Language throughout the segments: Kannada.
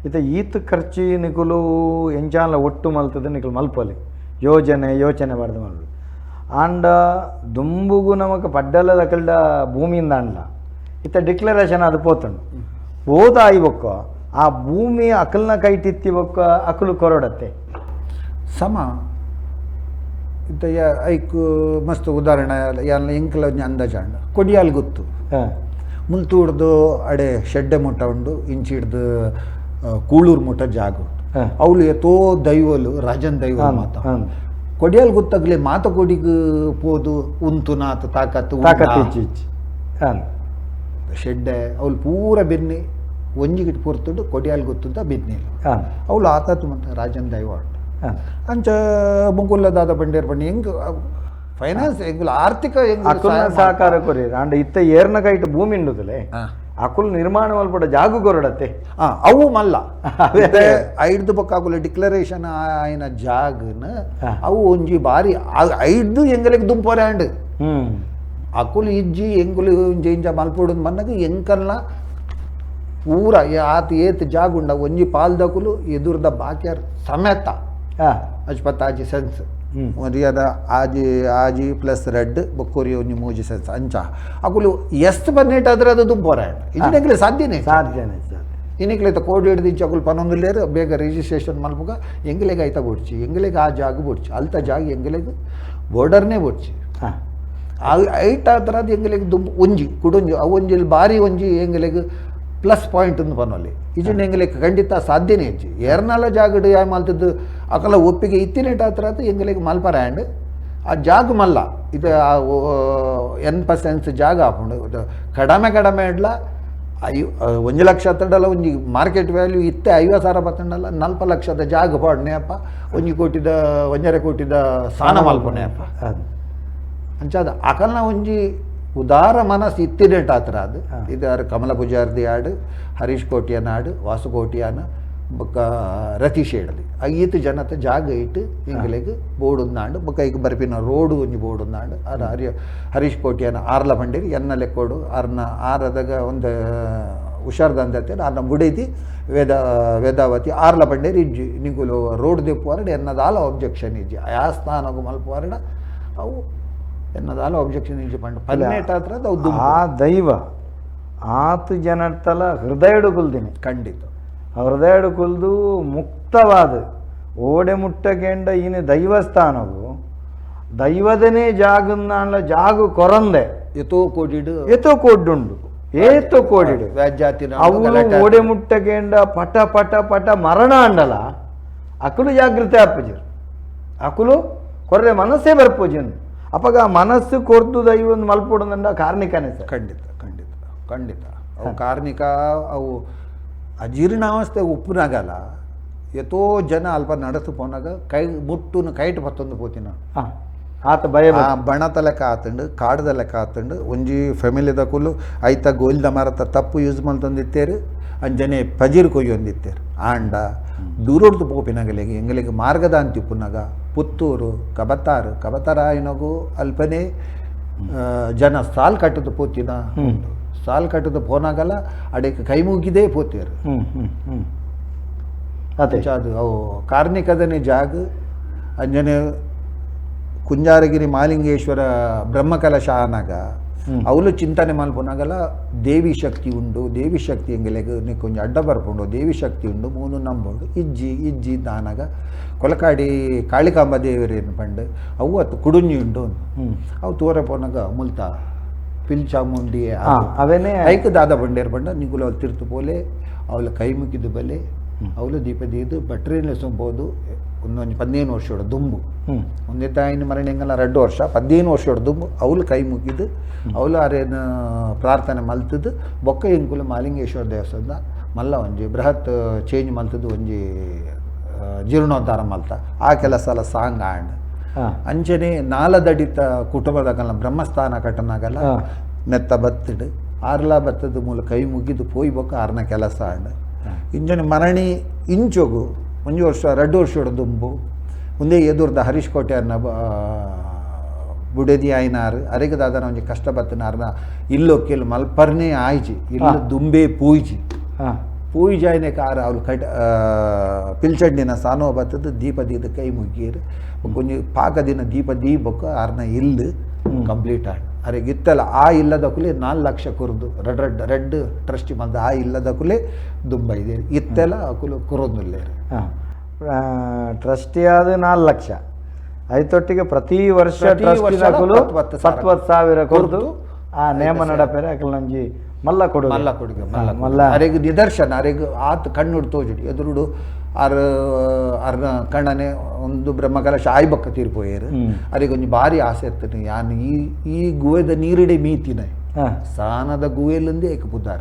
ಇತ ಈತ ಖರ್ಚಿ ನಿಕುಲು ಎಂಚಾನ್ಲ ಒಟ್ಟು ಮಲ್ತದ ನಿಕುಲು ಮಲ್ಪೊಲಿ ಯೋಚನೆ ಮಾಡ್ದು ಮಲ್ಪೊಲಿ ಆಂಡ ದುಂಬುಗು ನಮಕ್ ಪಡ್ಡಲ ದಕಲ್ಡ ಭೂಮಿಯಿಂದ ಅಂಡ್ಲ ಇತ್ತ ಡಿಕ್ಲರೇಷನ್ ಅದು ಪೋತುಂಡು ಓದಾಯಿ ಬೊಕ್ಕ ಆ ಭೂಮಿ ಅಕಲ್ನ ಕೈಟಿತ್ತಿ ಬೊಕ್ಕ ಅಕಲು ಕೊರಡತ್ತೆ ಸಮ ಇತ್ತ ಐಕ್ ಮಸ್ತ್ ಉದಾಹರಣೆ ಯಾನ ಎಂಕಲ ಅಂದಾಜಾಂಡ ಕೊಡಿಯಾಲ್ ಗೊತ್ತು ಮುಲ್ತೂಡ್ದು ಅಡೆ ಶೆಡ್ಡೆ ಮುಟ್ಟ ಉಂಡು ಇಂಚಿ ಹಿಡ್ದು ಕೂಳೂರು ಮುಟ್ಟ ಜಾಗ ಉಂಟು ಅವಳು ಎತ್ತೋ ದೈವಲು ರಾಜನ್ ದೈವ ಮಾತ ಕೊಡಿಯಾಲ್ ಗೊತ್ತಾಗ್ಲಿ ಮಾತ ಕೊಡಿಗೆ ಪೋದು ಉಂತು ನಾತ ತಾಕತ್ತು ಶೆಡ್ಡೆ ಅವಳು ಪೂರ ಬೆನ್ನಿ ಒಂಜಿಗಿಟ್ಟು ಪೊರ್ತುಂಡು ಕೊಡಿಯಾಲ್ ಗೊತ್ತಂತ ಬೆನ್ನಿಲ್ಲ ಅವಳು ಆತಾತು ಮತ್ತು ರಾಜನ್ ದೈವ ಉಂಟು ಅಂಚ ಮುಂಗುಲ್ಲದಾದ ಬಂಡೇರ್ ಬಣ್ಣಿ ಹೆಂಗ್ ಫೈನಾನ್ಸ್ ಹೆಂಗ್ ಆರ್ಥಿಕ ಹೆಂಗ್ ಸಹಕಾರ ಕೊರಿಯರ್ ಅಂಡ್ ಇತ್ತ ಏರ್ನ ಕೈಟ್ ಭೂಮಿ ಉಂಡುದಲೆ ಅಕುಲ್ ನಿರ್ಮಾಣ ಮಲ್ಪಡ ಜಾಗು ಕೊರಡತ್ತೆ ಅವು ಮಲ್ಲ ಐಡ್ದು ಪಕ್ಕ ಅಕುಲ ಡಿಕ್ಲರೇಷನ್ ಆಯ್ನ ಜಾಗನ ಅವು ಒಂಜಿ ಬಾರಿ ಐಡ್ದು ಎಂಗಲೆಗ್ ದುಂಪೊರೆ ಅಂಡ್ ಅಕುಲು ಇಜ್ಜಿ ಎಂಗುಲು ಇಂಜ ಮಲ್ಪೊಡು ಮನ್ನಗ ಎಂಕಲ್ನ ಪೂರ ಆತ ಏತ್ ಜಾಗ ಉಂಡ ಒಂಜಿ ಪಾಲ್ದಕುಲು ಎದುರ್ದ ಬಾಕ್ಯಾರ್ ಸಮೇತ ಅಜ್ಪತ್ ಆಜಿ ಸೆನ್ಸ್ ಒರಿಯದ ಆಜಿ ಪ್ಲಸ್ ರೆಡ್ ಬೊಕ್ಕೋರಿ ಒಂಜಿ ಮೂಜಿ ಸೆನ್ಸ್ ಅಂಚ ಅಕುಲು ಎಷ್ಟು ಬನ್ನೇಟ್ ಆದ್ರೆ ಅದು ದುಂಪೊರೆ ಇಂಜಿನೆಗ್ಲೆ ಸಾಧ್ಯನೇ ಇನ್ನಿಕ್ಲೆ ಕೋಡ್ ಹಿಡ್ದು ಇಂಚ ಅಕುಲು ಪನ್ನೊಂದುಲ್ಲೇರು ಬೇಗ ರಿಜಿಸ್ಟ್ರೇಷನ್ ಮಲ್ಪುಗ ಎಂಗ್ಲೆಗೆ ಆಯ್ತಾ ಬೊಡ್ಚಿ ಎಂಗ್ಲೆಗೆ ಆ ಜಾಗ ಬೊಡ್ಚಿ ಅಲ್ತ ಜಾಗ ಎಂಗ್ಲೆಗೆ ಬೋರ್ಡರ್ನೇ ಬೊಡ್ಚಿ ಐಟ್ ಆ ಥರದ್ದು ಎಂಗ್ಲೆಗೆ ಒಂಜಿ ಕುಡೊಂಜಿ ಅವು ಒಂಜಿ ಬಾರಿ ಒಂಜಿ ಎಂಗ್ಲೆಗೆ ಪ್ಲಸ್ ಪಾಯಿಂಟ್ ಅಂದು ಪನ್ನೊಲ್ಲಿ ಇಜಿಂಡ ಎಂಗ್ಲೆಗೆ ಖಂಡಿತ ಸಾಧ್ಯನೇ ಹೆಚ್ಚು ಏರ್ನಾಲ ಜಾಗಡು ಯಾ ಮಲ್ತದ್ದು ಅಕಲ ಒಪ್ಪಿಗೆ ಇತ್ತಿನೇಟ್ ಆ ಥರದ್ದು ಎಂಗ್ಲೆಗೆ ಮಲ್ಪರ ಆ್ಯಂಡ್ ಆ ಜಾಗ ಮಲ್ಲ ಇದು N% ಜಾಗ ಹಾಕೊಂಡು ಕಡಿಮೆ ಇಡ್ಲ 1 ಲಕ್ಷ ತಡಲ್ಲ ಒಂಜಿ ಮಾರ್ಕೆಟ್ ವ್ಯಾಲ್ಯೂ ಇತ್ತೆ 50,000 ಬತ್ತಂಡಲ್ಲ 40 ಲಕ್ಷದ ಜಾಗ ಪಾಡ್ನೆ ಅಪ್ಪ 1 ಕೋಟಿದ 1.5 ಕೋಟಿದ ಸಾನ ಮಲ್ಪನೆ ಅಪ್ಪ ಅಂಚಾದ ಅಕಲ್ನ ಒಂಜಿ ಉದಾರ ಮನಸ್ಸು ಇತ್ತಿನೇಟ್ ಆ ಥರ ಅದು ಇದು ಕಮಲ ಪೂಜಾರ್ದಿ ಹಾಡು ಹರೀಶ್ ಕೋಟಿಯನ ಹಾಡು ವಾಸು ಕೋಟಿಯನ ಬೊಕ್ಕ ರತೀಶ್ ಹೇಳಲಿ ಈತ ಜನತೆ ಜಾಗ ಇಟ್ಟು ಇಂಗ್ಲೆಗ್ ಬೋರ್ಡ್ ಉಂದಾಂಡು ಬೊಕ್ಕ ಈಗ ಬರ್ಪಿನ ರೋಡು ಒಂಜಿ ಬೋರ್ಡ್ ಉಂದಾಂಡು ಅದು ಹರೀಶ್ ಕೋಟಿಯನ ಆರ್ಲ ಬಂಡೇರಿ ಎನ್ನ ಲೆಕ್ಕೋಡು ಆರ್ನ ಆರದಾಗ ಒಂದು ಹುಷಾರ್ದಂತೆ ಆರ್ನ ಬುಡೈತಿ ವೇದಾವತಿ ಆರ್ಲ ಬಂಡೇರಿ ಇಜ್ಜಿ ನಿಂಗುಲು ರೋಡ್ ದೆಪ್ಪುವರಡು ಎನ್ನದಾಲ ಒಬ್ಜೆಕ್ಷನ್ ಇಜ್ಜಿ ಆ ಸ್ಥಾನಗು ಮಲ್ಪುವರಡ ಅವು ಎನ್ನದಾಲ ಒಬ್ಜೆಕ್ಷನ್ ಇಜ್ಜಿ ಪಂಡು ಪನ್ನೇಟ್ ಹತ್ರ ಆ ದೈವ ಆತು ಜನತಲ ಹೃದಯಡು ಕುಲ್ದಿನಿ ಖಂಡಿತ ಹೃದಯಡು ಕುಲ್ದು ಮುಕ್ತವಾದ ಓಡೆ ಮುಟ್ಟಕೆಂಡ ಈನೆ ದೈವಸ್ಥಾನವು ದೈವದನೇ ಜಾಗನ್ನ ಜಾಗು ಕೊರಂದೆ ಎತೋ ಕೋಡಿಡು ಏತೋ ಕೋಡಿಡು ಅವಳು ಓಡೆ ಮುಟ್ಟಕೆಂಡ ಪಟ ಪಟ ಪಟ ಮರಣ ಅಂಡಲ ಅಕುಲು ಜಾಗೃತಿ ಆಪಜಿರು ಅಕುಲು ಕೊರ್ರೆ ಮನಸ್ಸೇ ಬರ್ಪೋಜನ್ ಅಪ್ಪಗ ಮನಸ್ಸು ಕೊರ್ದು ದೈವ ಮಲ್ಪೊಡಂದ ಕಾರ್ಣಿಕನೇ ಸರ್ ಖಂಡಿತ ಅವು ಕಾರ್ಣಿಕ ಅವು ಅಜೀರ್ಣಾವಸ್ಥೆ ಉಪ್ಪುನಾಗಲ್ಲ ಎಷ್ಟೋ ಜನ ಅಲ್ಪ ನಡೆಸು ಪೋನಾಗ ಕೈ ಮುಟ್ಟುನು ಕೈಟ್ ಬತ್ತೊಂದು ಪೋತಿನ ಆತ ಭಯ ಬಣತ ಲೆಕ್ಕ ಆತಂಡು ಕಾಡ್ದ ಲೆಕ್ಕ ಆತಂಡು ಒಂಜಿ ಫ್ಯಾಮಿಲಿದ ಕುಲ್ಲು ಐತ ಗೋಲ್ದ ಮರತ ತಪ್ಪು ಯೂಸ್ ಮಲ್ತೊಂದಿತ್ತೇರು ಅಂಜನೆ ಪಜಿರ್ ಕೊಯ್ಯೊಂದಿತ್ತೇರು ಆಂಡ ದೂರೋಡ್ದು ಪೋಪಿನಗಲಿಗೆ ಎಂಗಲಿಗೆ ಮಾರ್ಗದ ಅಂತಿಪ್ಪುನಾಗ ಪುತ್ತೂರು ಕಬತಾರ ಆಯ್ನಗು ಅಲ್ಪನೇ ಜನ ಸಾಲ್ ಕಟ್ಟದು ಪೋತಿನ ಸಾಲ್ ಕಟ್ಟದು ಪೋನಾಗಲ್ಲ ಅಡೆಗೆ ಕೈ ಮುಗಿದೇ ಪೋತೀರು ಅದು ಅವು ಕಾರ್ಣಿಕದನೇ ಜಾಗ ಅಂಜನೆ ಕುಂಜಾರಗಿರಿ ಮಾಲಿಂಗೇಶ್ವರ ಬ್ರಹ್ಮಕಲಶ ಆನಾಗ ಅವಳು ಚಿಂತನೆ ಮಲ್ಪುನಾಗಲ್ಲ ದೇವಿ ಶಕ್ತಿ ಉಂಡು ದೇವಿ ಶಕ್ತಿ ಎಂಗೆಲೆಗೆ ನೀ ಕೊಂಚ ಅಡ್ಡ ಬರ್ಪುಂಡು ದೇವಿ ಶಕ್ತಿ ಉಂಡು ಮೂನು ನಂಬುಂಡು ಇಜ್ಜಿ ದಾನಾಗ ಕೊಲಕಾಡಿ ಕಾಳಿಕಾಂಬ ದೇವರೇನು ಪಂಡು ಅವು ಅತ್ತು ಕುಡುಂಜಿ ಉಂಡು ಅವು ತೋರ ಪೋನಾಗ ಮುಲ್ತಾ ಪಿಲ್ ಚಾಮುಂಡಿ ಅವೇನೇ ಐಕ್ ದಾದ ಬಂಡೇರ್ ಬಂಡ ನಿಗುಲು ಅವ್ಳು ತಿರ್ತು ಪೋಲೆ ಅವಳ ಕೈ ಮುಗಿದು ಬಲೆ ಅವಳು ದೀಪದೀದು ಬಟ್ರೇನೆ ಸೊಂಬೋದು ಒಂದೊಂದು 15 ವರ್ಷೋಡ ದುಂಬು ಒಂದೇ ತಾಯಿನ ಮರಣ ಹೆಂಗಲ್ಲ 2 ವರ್ಷ 15 ವರ್ಷೋಡ ದುಂಬು ಅವಳು ಕೈ ಮುಗಿದು ಅವಳು ಅರೇನು ಪ್ರಾರ್ಥನೆ ಮಲ್ತದ್ದು ಬೊಕ್ಕ ಎಂಕುಲು ಮಾಲಿಂಗೇಶ್ವರ ದೇವಸ್ಥಾನ ಮಲ್ಲ ಒಂಜಿ ಬೃಹತ್ ಚೇಂಜ್ ಮಲ್ತದ್ದು ಒಂಜಿ ಜೀರ್ಣೋದ್ಧಾರ ಮಲ್ತ ಆ ಕೆಲಸ ಎಲ್ಲ ಸಾಂಗ್ ಆಂಡ್ ಅಂಚನೆ ನಾಲದಡಿತ ಕುಟುಂಬದಾಗಲ್ಲ ಬ್ರಹ್ಮಸ್ಥಾನ ಕಟ್ಟನಾಗಲ್ಲ ನೆತ್ತ ಬತ್ತಿಡು ಆರ್ಲ ಬತ್ತದ ಮೂಲ ಕೈ ಮುಗಿದು ಪೋಯ್ ಬೊಕ್ಕ ಆರ್ನ ಕೆಲಸ ಆಂಡ್ ಇಂಜನೆ ಮರಣಿ ಇಂಚೋಗು 1 ವರ್ಷ 2 ವರ್ಷೋಡ ದುಂಬು ಮುಂದೆ ಎದುರ್ದ ಹರೀಶ್ ಕೋಟೆ ಅನ್ನ ಬುಡದಿ ಆಯ್ನಾರು ಅರೆಗದಾದ ಒಂಜಿ ಕಷ್ಟ ಬತ್ತನಾರ್ನ ಇಲ್ಲೊಕ್ಕೆಲ್ ಮಲ್ಪರ್ನೇ ಆಯ್ಜಿ ಇಲ್ಲ ದುಂಬೆ ಪೂಯ್ಜಿ ಪೂಯಿ ಜಾಯ್ನೆ ಕಾರ ಅವ್ಲು ಪಿಲ್ಚಂಡಿನ ಸಾನೋ ಬತ್ತದ ದೀಪ ದೀದ ಕೈ ಮುಗ್ಗೀರು ಕೊಂಚ ಪಾಕದಿನ ದೀಪ ದೀಪಕ್ಕೆ ಆರ್ನ ಇಲ್ಲು ಕಂಪ್ಲೀಟ್ ಆಡ್ ಅರೆ ಗಿತ್ತಲ್ಲ ಆ ಇಲ್ಲದಕ್ಕೂಲೆ 4 ಲಕ್ಷ ಕುರ್ದು ರೆಡ್ ಟ್ರಸ್ಟಿ ಮಲ್ದ ಆ ಇಲ್ಲದಕ್ಕೂಲೆ ದುಂಬ ಇದೆ ಇತ್ತೆಲ್ಲ ಅಕುಲು ಕುರೋದಿಲ್ಲೇರು ಟ್ರಸ್ಟಿ ಆದ 4 ಲಕ್ಷ ಐತೊಟ್ಟಿಗೆ ಪ್ರತಿ ವರ್ಷ ಟ್ರಸ್ಟಿನಕುಲು 20,000 ಕೊರ್ದು ಆ ನೇಮ ನಡಪೇರೆ ಅಕಲ್ ನಂಜಿ ಮಲ್ಲ ಕೊಡುಗೆ ಮಲ್ಲ ಅರೆಗ್ ನಿದರ್ಶನ ಅರೆಗ್ ಆತ್ ಕಣ್ಣುಡು ತೋಜುಡು ಎದುರುಡು ಅರ್ನ ಕಣ್ಣನೆ ಒಂದು ಬ್ರಹ್ಮಕಲಶ ಆಯ್ಬಕ್ಕ ತೀರ್ಪೋಯರು ಅರೆಗ್ ಒಂಜಿ ಭಾರಿ ಆಸೆ ಇರ್ತದೆ ಯಾನ್ ಈ ಗುವೆದ ನೀರಿಡೆ ಮೀತಿನ ಸಾನದ ಗುವೆಲಂದೇ ಏಕ ಪುದ್ದಾರ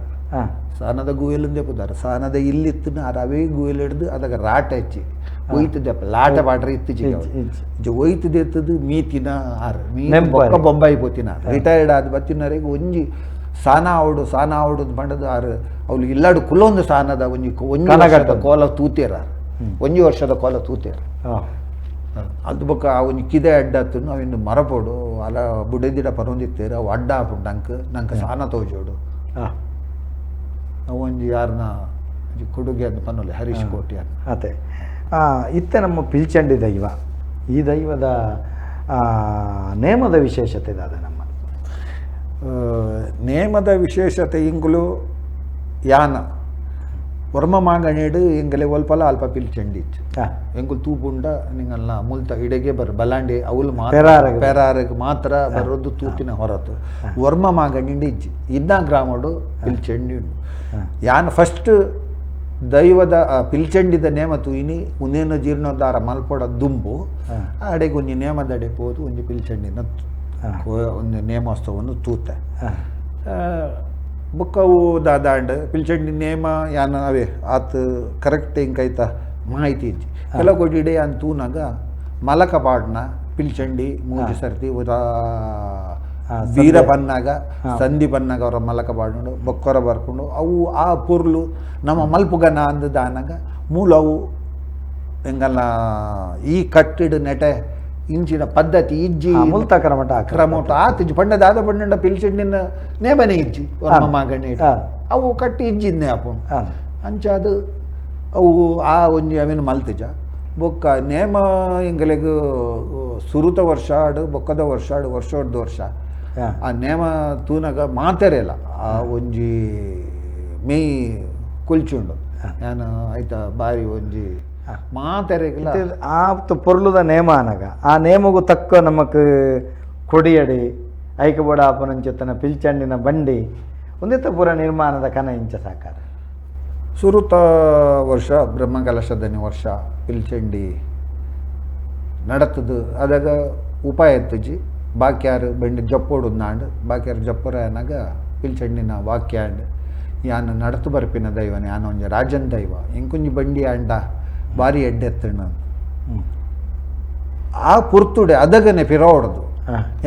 ಸಾನದ ಗುವೆಲಂದೇ ಪುದ್ದಾರ ಸಾನದ ಇಲ್ಲಿತ್ತಿನ ಅವೇ ಗುವೆಲ್ ಹಿಡ್ದು ಅದಕ್ಕೆ ರಾಟ ಹಚ್ಚಿ ಒಯ್ತದಪ್ಪ ಲಾಟ ಬಾಟ್ರೆ ಇತ್ತಿಜಿ ಒಯ್ತದೆ ಎತ್ತದು ಮೀತಿನ ಆರು ಬೊಕ್ಕ ಬೊಂಬಾಯಿ ಪೋತಿನ ರಿಟೈರ್ಡ್ ಆದ ಬತ್ತಿನವರೆಗೆ ಒಂಜಿ ಸಾನ ಆವಡು ಬಂಡದು ಆರು ಅವ್ಲು ಇಲ್ಲಾಡು ಕುಲ್ಲೊಂದು ಸಾನದ ಒಂಜಿ ವರ್ಷದ ಕೋಲ ತೂತೇರ ಒಂಜಿ ವರ್ಷದ ಕೋಲ ತೂತೇರ ಅದು ಬೊಕ್ಕ ಒಂಜಿ ಕಿದೆ ಅಡ್ಡತ್ತು ಅವಿಂದು ಮರಪೋಡು ಅಲ ಬುಡೆದಿಡ ಪರೊಂದಿತ್ತೇರು ಅವು ಅಡ್ಡ ಹಾಪುಂಡು ನಂಗೆ ಸಾನ ತೋಜೋಡು ಅವು ಒಂಜಿ ಯಾರನ್ನ ಕೊಡುಗೆ ಅಂತ ಪನ್ನೊಲೆ ಹರೀಶ್ ಕೋಟಿ ಅಂತ ಅದೇ ಇತ್ತೆ ನಮ್ಮ ಪಿಲ್ಚಂಡಿ ದೈವ ಈ ದೈವದ ನೇಮದ ವಿಶೇಷತೆ ಅದ ನಮ್ಮ ನೇಮದ ವಿಶೇಷತೆ ಇಂಗುಲು ಯಾನ ವರ್ಮ ಮಾಂಗಣೇಡು ಎಂಗಲೆ ಒಲ್ಪಲ ಅಲ್ಪ ಪಿಲ್ಚಂಡಿಚ್ಚು ಎಂಗುಲು ತೂಪುಂಡ ನಿಂಗಲ್ಲ ಮುಲ್ತ ಇಡೆಗೆ ಬಲಾಂಡೆ ಅವಳು ಪೆರಾರಗೆ ಮಾತ್ರ ಬರೋದು ತೂತಿನ ಹೊರತು ವರ್ಮ ಮಾಂಗಣಿಂಡಿ ಇಜ್ಜಿ ಇದ್ದ ಗ್ರಾಮಡು ಪಿಲ್ಚಂಡಿ ಉಂಡು ಯಾನ ಫಸ್ಟ್ ದೈವದ ಪಿಲ್ಚಂಡಿದ ನೇಮ ತೂಯಿನಿ ಒಂದೇನು ಜೀರ್ಣೋದ್ಧಾರ ಮಲ್ಪೊಡ ದುಂಬು ಅಡೆಗೆ ಒಂಜಿ ನೇಮದ ಅಡೆ ಹೋದು ಒಂಜಿ ಪಿಲ್ಚಂಡಿನ ಒಂದು ನೇಮೋತ್ಸವವನ್ನು ತೂತ ಬುಕ್ಕವು ದಾದಾಂಡ್ ಪಿಲ್ಚಂಡಿ ನೇಮ ಯಾನ ಅವೇ ಆತ ಕರೆಕ್ಟ್ ಹಿಂಗೈತ ಮಾಹಿತಿ ಇಜ್ಜಿ ಕೆಲವು ಕೊಟ್ಟಿಡೆ ಅಂತ ತೂನಾಗ ಮಲಕ ಪಾಡ್ನ ಪಿಲ್ಚಂಡಿ ಮೂಜಿ ಸರ್ತಿ ಬೀರ ಬನ್ನಾಗ ಸಂಧಿ ಬನ್ನಾಗ ಅವರ ಮಲಕ ಪಾಡ್ಕೊಂಡು ಬೊಕ್ಕರ ಬರ್ಕೊಂಡು ಅವು ಆ ಪುರ್ಲು ನಮ್ಮ ಮಲ್ಪುಗನ ಅಂದದಾನಾಗ ಮೂಲವು ಹೆಂಗಲ್ಲ ಈ ಕಟ್ಟಿಡು ನೆಟೆ ಇಂಚಿನ ಪದ್ಧತಿ ಇಜ್ಜಿ ಮುಲ್ತ ಕ್ರಮಟ ಆತಿಜ್ಜಿ ಪಂಡದಾದ ಪಂಡ ಪಿಲ್ಚಂಡಿನ ನೇಮನೆ ಇಜ್ಜಿ ಮಾಗಣಿ ಅವು ಕಟ್ಟಿ ಇಜ್ಜಿದ್ನೆ ಅಪ್ಪು ಅಂಚಾದು ಅವು ಆ ಒಂಜಿ ಅವೇನು ಮಲ್ತಿಜ ಬೊಕ್ಕ ನೇಮ ಇಂಗಲೆಗ್ ಸುರುತ ವರ್ಷ ಆಡು ಬೊಕ್ಕದ ವರ್ಷ ಆಡು ವರ್ಷದ ವರ್ಷ ಆ ನೇಮ ತೂನಾಗ ಮಾತೆರೆಲ್ಲ ಆ ಒಂಜಿ ಮೇಯ್ ಕುಲ್ಚುಂಡು ನಾನು ಆಯ್ತಾ ಬಾರಿ ಒಂಜಿ ಮಾತೆರೆಗಿಲ್ಲ ಆ ಪೊರ್ಲುದ ನೇಮ ಅನಗ ಆ ನೇಮಗೂ ತಕ್ಕ ನಮಕ್ ಕೊಡಿಯಡಿ ಐಕ ಬೋಡ ಅಪನಂಚತನ ಪಿಲ್ಚಂಡಿನ ಬಂಡಿ ಒಂದಿತ್ತ ಪೂರ ನಿರ್ಮಾಣದ ಕನ ಇಂಚ ಸಾಕಾರ ಸುರುತ ವರ್ಷ ಬ್ರಹ್ಮಕಲಶದನಿ ವರ್ಷ ಪಿಲ್ಚಂಡಿ ನಡತದು ಅದಾಗ ಉಪಾಯ ಎತ್ತಜಿ ಬಾಕ್ಯಾರು ಬಂಡಿ ಜಪ್ಪೋಡು ನಾಂಡು ಬಾಕ್ಯಾರು ಜಪ್ಪರ ಅನ್ನಾಗ ಪಿಲ್ಚಂಡಿನ ವಾಕ್ಯ ಅಂಡ್ ಯಾನು ನಡತು ಬರ್ಪಿನ ದೈವನ ಯಾನ ಒಂಜಿ ರಾಜನ್ ದೈವ ಎಂಕೊಂಜಿ ಬಂಡಿ ಅಂಡ ಭಾರಿ ಎಡ್ಡೆತ್ತಣ್ಣ ಆ ಪುರ್ತುಡೆ ಅದಗನೆ ಪಿರೋಡದು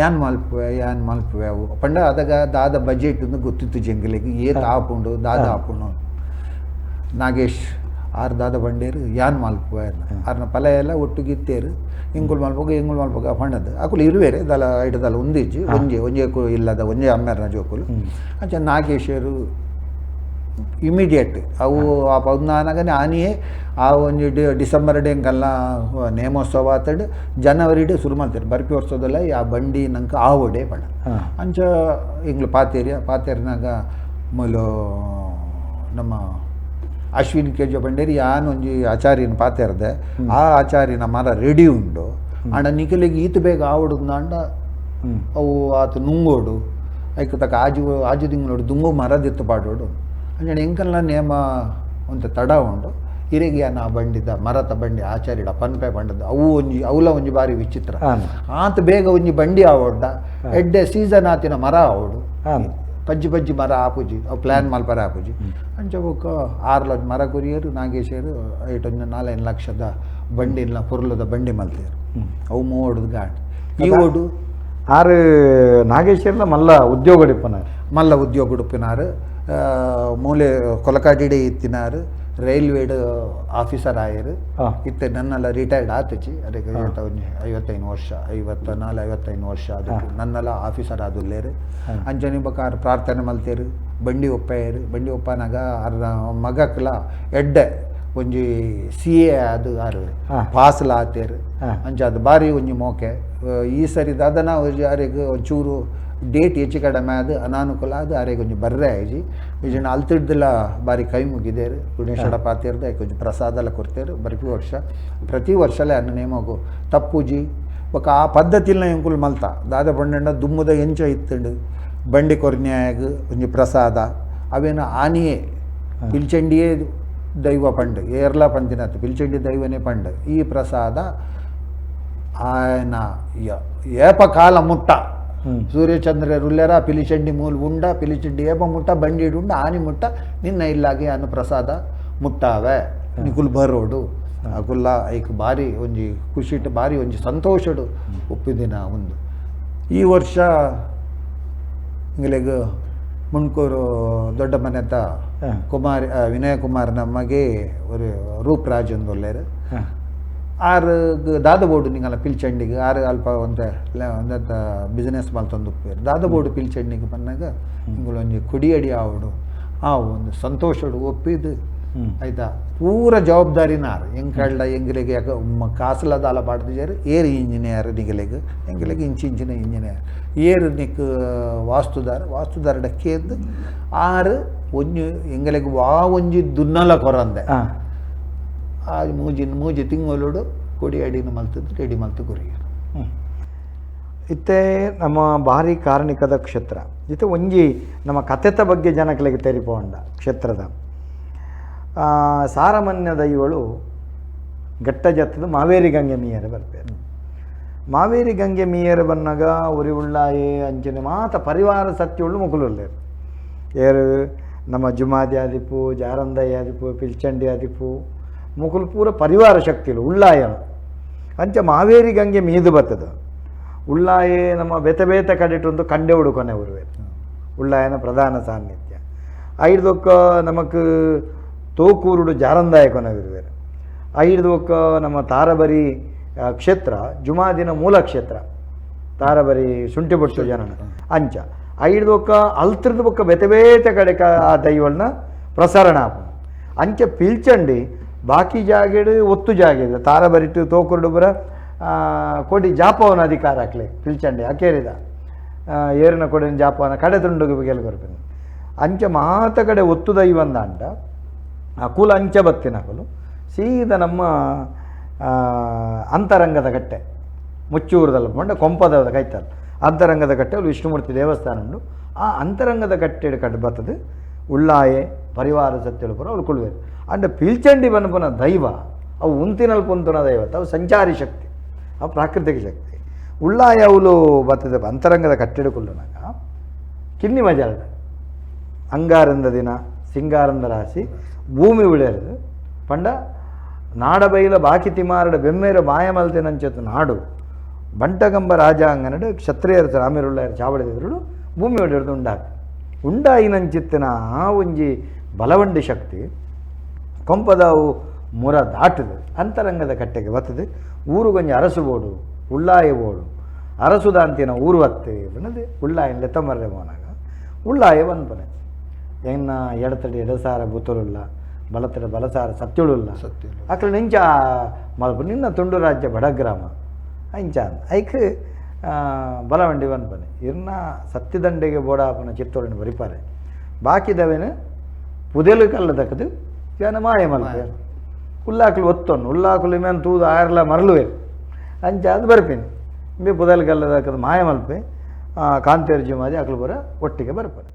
ಯಾನ್ ಮಲ್ಪುವೆ ಅವು ಪಂಡ ಅದಾಗ ದಾದ ಬಜೆಟ್ ಗೊತ್ತಿತ್ತು ಜಂಗಲಿಗೆ ಏತ್ ಆಪುಂಡು ದಾದ ಆಪುಂಡು ನಾಗೇಶ್ ಆರು ದಾದ ಬಂಡೇರು ಯಾನ್ ಮಲ್ಪುವೆ ಆರ್ನ ಪಲ ಎಲ್ಲ ಒಟ್ಟುಗಿತ್ತೇರು ಇಂಗುಲ್ ಮಲ್ಪೋಗ ಪಂಡದು ಅಕುಲು ಇರುವೇರೆ ದಲ ಐಟದಲ್ಲ ಒಂದಿಜ್ಜಿ ಒಂಜೆ ಇಲ್ಲದ ಒಂಜೆ ಅಮ್ಮೆರ್ನ ಜೋಕುಲು ಅಂಚ ನಾಗೇಶರು ಇಮಿಡಿಯೇಟ್ ಅವು ಆ ಪೌದ್ನಾನಗನೆ ಆನಿಯೇ ಆ ಒಂಜಿ ಡಿಸೆಂಬರ್ ಡೇಂಕಲ್ಲ ನೇಮೋತ್ಸವ ಆತಡ್ ಜನವರಿ ಡೇ ಶುರು ಮಾಡ್ತಾರೆ ಬರ್ಪಿ ವರ್ಷದಲ್ಲ ಆ ಬಂಡಿ ನಂಗೆ ಆವಡೆ ಪಣ ಅಂಚ ಇಂಗ್ಲು ಪಾತೇರಿನಾಗ ಮೊದಲು ನಮ್ಮ ಅಶ್ವಿನ್ ಕೆಜಿ ಬಂಡೇರಿ ಯಾನ್ ಒಂಜಿ ಆಚಾರ್ಯನ ಪಾತೇರ್ದೆ ಆ ಆಚಾರ್ಯನ ಮರ ರೆಡಿ ಉಂಡು ಅಂಡ ನಿಖಲಿಗೆ ಈತ ಬೇಗ ಆವಡುಂದಾಂಡ ಅವು ಆತ ನುಂಗೋಡು ಐಕ ತಕ್ಕ ಆಜು ತಿಂಗಳೋಡು ದುಂಗು ಮರದಿತ್ತು ಪಾಡೋಡು ಅಂಜನ ಎಂಕಲ್ನ ನೇಮ ಒಂದು ತಡ ಉಂಡು ಹಿರೇಗಿ ಆ ಬಂಡಿದ ಮರತ ಬಂಡಿ ಆಚಾರ್ಯಡ ಪನ್ಪೆ ಬಂಡದ ಅವು ಅವಲ ಒಂಜಿ ಬಾರಿ ವಿಚಿತ್ರ ಆತ ಬೇಗ ಒಂಜಿ ಬಂಡಿ ಆವಡ್ಡ ಎಡ್ಡೆ ಸೀಸನ್ ಆತಿನ ಮರ ಆವಡು ಪಜ್ಜಿ ಮರ ಆಪುಜಿ ಅವು ಪ್ಲ್ಯಾನ್ ಮಲ್ಪರ ಆಪುಜಿ ಅಂಚ ಬೊಕ್ಕ 6 ಮರ ಕೊರಿಯರು ನಾಗೇಶರು ಐಟೊಂದು 4 ಲಕ್ಷದ ಬಂಡಿನ ಪುರ್ಲದ ಬಂಡಿ ಮಲ್ತೇರು ಅವು ಮೂವಡುದು ಗಾಡ್ ಈ ಓಡು 6 ನಾಗೇಶ್ವರನ ಮಲ್ಲ ಉದ್ಯೋಗ ಉಡುಪಿನಾರು ಮೂಲೆ ಕೊಲಕಾಡಿಡೆ ಇತ್ತಿನಾರು ರೈಲ್ವೇಡ್ ಆಫೀಸರ್ ಆಯರು ಇತ್ತೆ ನನ್ನೆಲ್ಲ ರಿಟೈರ್ಡ್ ಆತಚಿ ಅದಕ್ಕೆ 55 ವರ್ಷ 54-55 ವರ್ಷ ಅದಕ್ಕೆ ನನ್ನೆಲ್ಲ ಆಫೀಸರ್ ಆದುಲ್ಲೇರು ಅಂಜನಿ ಬಕಾರ ಪ್ರಾರ್ಥನೆ ಮಲ್ತೇರು ಬಂಡಿ ಒಪ್ಪಾಯರು ಬಂಡಿ ಒಪ್ಪನಾಗ ಅರ್ಧ ಮಗಕ್ಲ ಎಡ್ಡೆ ಒಂಜಿ CA ಅದು ಆರು ಪಾಸ್ಲ ಆತೇರು ಅಂಚ ಅದು ಬಾರಿ ಒಂಜಿ ಮೋಕೆ ಈ ಸರಿ ದಾದನ ಅರೆಗೆ ಒಂಚೂರು ಡೇಟ್ ಹೆಚ್ಚು ಕಡಿಮೆ ಅದು ಅನಾನುಕೂಲ ಅದು ಅರೆಗೆ ಒಂಜಿ ಬರ್ರೆ ಆಯ್ಜಿ ವಿಜಯನ ಅಲ್ತಿಡ್ದೆಲ್ಲ ಬಾರಿ ಕೈ ಮುಗಿದೇರು ಗುಣೇಶ್ವರ ಪಾತಿರ್ದು ಕೊಂಚ ಪ್ರಸಾದ ಎಲ್ಲ ಕೊಡ್ತೇರು ಪ್ರತಿ ವರ್ಷಲೇ ಅನ್ನ ನೇಮಗು ತಪ್ಪುಜಿ ಬೊಕ ಆ ಪದ್ಧತಿಲ್ನ ಎಂಕುಲು ಮಲ್ತ ದಾದ ಪಂಡ ದುಮ್ಮುದ ಎಂಚ ಇತ್ತಂಡು ಬಂಡಿ ಕೊರ್ನ್ಯಾಗ ಒಂಜಿ ಪ್ರಸಾದ ಅವೇನು ಆನಿಯೇ ಪಿಲ್ಚಂಡಿಯೇ ದೈವ ಪಂಡ್ ಏರ್ಲ ಪಂತಿನತ್ತು ಪಿಲ್ಚಂಡಿ ದೈವನೇ ಪಂಡ್ ಈ ಪ್ರಸಾದ ఆయన ఏపకాల ముట్ట సూర్యచంద్ర రుల్లెర పిలిచండి మూలు ఉండ పిలిచండి ఏప ముట్ట బండిడు ఉండ ఆని ముట్ట నిన్న ఇల్లాగే అన్న ప్రసాద ముట్టావే నికుల్ బరోడు ಅಕುಲ್ಲ ಐಕ್ ಭಾರಿ ಒಂಜಿ ಖುಷಿಟ್ ಭಾರಿ ಒಂಜಿ ಸಂತೋಷಡು ಒಪ್ಪಿದಿನ ಒಂದು ಈ ವರ್ಷ ಇಂಗ್ಲೆಗ್ ಮುಣ್ಕೂರು ದೊಡ್ಡ ಮನೆತ ಕುಮಾರ್ ವಿನಯ ಕುಮಾರ್ ನಮಗೆ ஒரு ರೂಪರಾಜ್ ಒಂದೊಲ್ಲೇರು ಆರು ದಾದಬೋಡು ನಿಂಗಲ್ಲ ಪಿಲ್ಚಂಡಿಗೆ ಆರು ಅಲ್ಪ ಒಂದ ಬಿಸ್ನೆಸ್ ಮಲ್ತೊಂದು ಉಪ್ಪೇರು ದಾದಬೋಡು ಪಿಲ್ಚಂಡಿಗೆ ಬಂದಾಗ ಇಂಗಳೊಂಜಿ ಕುಡಿಯಡಿ ಆವಡು ಆ ಒಂದು ಸಂತೋಷಡು ಒಪ್ಪಿದ್ದು ಆಯ್ತಾ ಪೂರ ಜವಾಬ್ದಾರಿನಾರು ಎಂಕಳ್ಳ ಎಂಗಿಲೆಗೆ ಕಾಸಲ ದಾಲ ಪಾಡ್ದಿಜಾರು ಏರು ಇಂಜಿನಿಯರ್ ನಿಗಲೆಗೆ ಎಂಗಿಲೆಗೆ ಇಂಚಿನ ಇಂಜಿನಿಯರ್ ಏರು ನಿಕ್ ವಾಸ್ತುದಾರ ಡಕ್ಕೆದ್ದು ಆರು ಒಂಜಿ ಎಂಗಿಲೆಗೆ ಒಂಜಿ ದುನ್ನಲ ಕೊರಂದೆ ಆ ಮೂಜಿ ತಿಂಗಳೋಡು ಕೊಡಿ ಅಡಿನ ಮಲ್ತದ್ದು ರೆಡಿ ಮಲ್ತು ಗುರಿಯರು ಇತ್ತೆ ನಮ್ಮ ಭಾರಿ ಕಾರಣಿಕದ ಕ್ಷೇತ್ರ ಇತ್ತೆ ಒಂಜಿ ನಮ್ಮ ಕಥೆತ ಬಗ್ಗೆ ಜನಗಳಿಗೆ ತೆರಿಪೋಂಡ ಕ್ಷೇತ್ರದ ಸಾರಮನ್ಯದ ಇವಳು ಘಟ್ಟ ಜತ್ತದ ಮಾವೇರಿ ಗಂಗೆ ಮೀಯರು ಬರ್ತಾರೆ ಮಾವೇರಿ ಗಂಗೆ ಮೀಯರು ಬನ್ನಾಗ ಉರಿ ಉಳ್ಳಾಯೇ ಅಂಚನೆ ಮಾತ ಪರಿವಾರ ಸತ್ಯಗಳು ಮುಗುಲುಳ್ಳೇರು ಏರು ನಮ್ಮ ಜುಮಾದಿ ಆದಿಪು ಜಾರಂದಯ್ಯ ಆದಿಪು ಪಿಲ್ಚಂಡಿ ಆದಿಪು ಮುಕುಲ್ ಪೂರ ಪರಿವಾರ ಶಕ್ತಿಲು ಉಳ್ಳಾಯನು ಅಂಚ ಮಾವೇರಿ ಗಂಗೆ ಮೀದು ಬರ್ತದ ಉಳ್ಳಾಯೇ ನಮ್ಮ ಬೇತ ಕಡಿಟೊಂದು ಕಂಡೆ ಹುಡುಕೊನೆ ಉರುವೆ ಉಳ್ಳಾಯನ ಪ್ರಧಾನ ಸಾನ್ನಿಧ್ಯ ಐದೊಕ್ಕ ನಮಕ್ ತೋಕೂರುಡು ಜಾರಂದಾಯ ಕೊನೆವಿರುವೆ ಐದೊಕ್ಕ ನಮ್ಮ ತಾರಬರಿ ಕ್ಷೇತ್ರ ಜುಮಾದಿನ ಮೂಲ ಕ್ಷೇತ್ರ ತಾರಬರಿ ಶುಂಠಿಬೊಟ್ಟು ಜನನ ಅಂಚ ಐದೊಕ್ಕ ಅಲ್ತ್ರದ ಬೊಕ್ಕ ಬೇತೆ ಕಡೆ ಆ ದೈವಳನ್ನ ಪ್ರಸರಣ ಆಪು ಅಂಚ ಪಿಲ್ಚಂಡಿ ಬಾಕಿ ಜಾಗೆಡು ಒತ್ತು ಜಾಗೆದು ತಾರಬರಿಟ್ಟು ತೋಕುರುಡು ಬರ ಕೊಡಿ ಜಾಪವನ ಅಧಿಕಾರ ಹಾಕ್ಲಿ ಪಿಲ್ಚಂಡಿ ಅಕೇರಿದ ಏರಿನ ಕೊಡಿನ ಜಾಪವನ ಕಡೆ ತುಂಡುಗೆ ಗೆಲ್ಗೊರ್ಪೇನೆ ಅಂಚೆ ಮಾತ ಕಡೆ ಒತ್ತು ದೈವಂದ ಅಂಟ ಅಕುಲ ಅಂಚೆ ಬತ್ತಿನ ಅಕುಲು ಸೀದ ನಮ್ಮ ಅಂತರಂಗದ ಕಟ್ಟೆ ಮುಚ್ಚೂರದಲ್ಲಿ ಬಂಡ ಕೊಂಪದ ಕೈತಲ್ಲ ಅಂತರಂಗದ ಕಟ್ಟೆ ಅಲ್ಲಿ ವಿಷ್ಣುಮೂರ್ತಿ ದೇವಸ್ಥಾನ ಉಂಡು ಆ ಅಂತರಂಗದ ಕಟ್ಟೆ ಕಟ್ಟು ಬರ್ತದೆ ಉಳ್ಳಾಯೆ ಪರಿವಾರ ಸತ್ಯಗಳು ಪುರ ಅವ್ರು ಕುಳ್ವೇರು ಅಂಡ್ ಪಿಲ್ಚಂಡಿ ಬನ್ನಪುನ ದೈವ ಅವು ಉಂತಿನಲ್ಲಿ ಪುಂತುನ ದೈವತ ಅವು ಸಂಚಾರಿ ಶಕ್ತಿ ಅವು ಪ್ರಾಕೃತಿಕ ಶಕ್ತಿ ಉಳ್ಳಾಯ ಅವಳು ಬರ್ತದೆ ಅಂತರಂಗದ ಕಟ್ಟೆಡು ಕುಲ್ಲುನಾಗ ಕಿನ್ನಿ ಮಜಾಲ್ಡ ಅಂಗಾರಂದ ದಿನ ಸಿಂಗಾರಂದ ರಾಶಿ ಭೂಮಿ ಉಳಿಯದು ಪಂಡ ನಾಡಬೈಲ ಬಾಕಿ ತಿಮಾರಡ ಬೆಮ್ಮೇರ ಮಾಯಮಲ್ತೆನಂಚತ್ತು ನಾಡು ಬಂಟಗಂಬ ರಾಜ ಅಂಗನಡು ಕ್ಷತ್ರಿಯರು ರಾಮಿರುಳ್ಳಾಯರು ಚಾವಡಿದ್ರು ಭೂಮಿ ಹೊಡೆದು ಉಂಡಾಯಿನಂಚಿತ್ತಿನ ಆ ಒಂಜಿ ಬಲವಂಡಿ ಶಕ್ತಿ ಕೊಂಪದವು ಮುರ ದಾಟದು ಅಂತರಂಗದ ಕಟ್ಟೆಗೆ ಬರ್ತದೆ ಊರುಗೊಂಜಿ ಅರಸು ಬೋಡು ಉಳ್ಳಾಯ ಬೋಡು ಅರಸುದಾಂತಿನ ಊರು ಹತ್ತೆ ಬನ್ನದು ಉಳ್ಳಾಯನ ಲೆತ್ತಮರ್ರೆ ಮೋನಾಗ ಉಳ್ಳಾಯ ಬಂದ್ಪನೆ ಎನ್ನ ಎಡತಡಿ ಎಡಸಾರ ಬುತ್ತಲುಲ್ಲ ಬಲತಡ ಬಲಸಾರ ಸತ್ಯುಳುಲ್ಲ ಅಕ್ಲ ನಿಂಚ ಮಲ್ಪು ನಿನ್ನ ತುಂಡು ರಾಜ್ಯ ಬಡಗ್ರಾಮ ಇಂಚ ಐಕ್ ಬಲವಂಡಿ ಬಂದ್ಪನೆ ಇರ್ನ ಸತ್ಯದಂಡೆಗೆ ಬೋಡಾಪನ ಚಿತ್ತೋಳನ ಬರಿಪಾರೆ ಬಾಕಿದವೇನು ಪುದೆಲು ಕಲ್ಲ ದಕ್ಕದು ಜನ ಮಾಯ ಮಲ್ಪೆ ಉಲ್ಲಾಕಲು ಒತ್ತೊನ್ನು ಉಲ್ಲಾಕಲು ಮೇನ್ ತೂದು ಆಯರ್ಲ ಮರಳುವೆ ಅಂಚ ಅದು ಬರ್ಪೇನೆ ಬಿ ಪುದೆಲು ಕಲ್ಲ ದಕ್ಕದು ಮಾಯ ಮಲ್ಪೆ ಕಾಂತೇರು ಜುಮಾದಿ ಅಕ್ಲು ಬರ ಒಟ್ಟಿಗೆ ಬರ್ಪನೆ.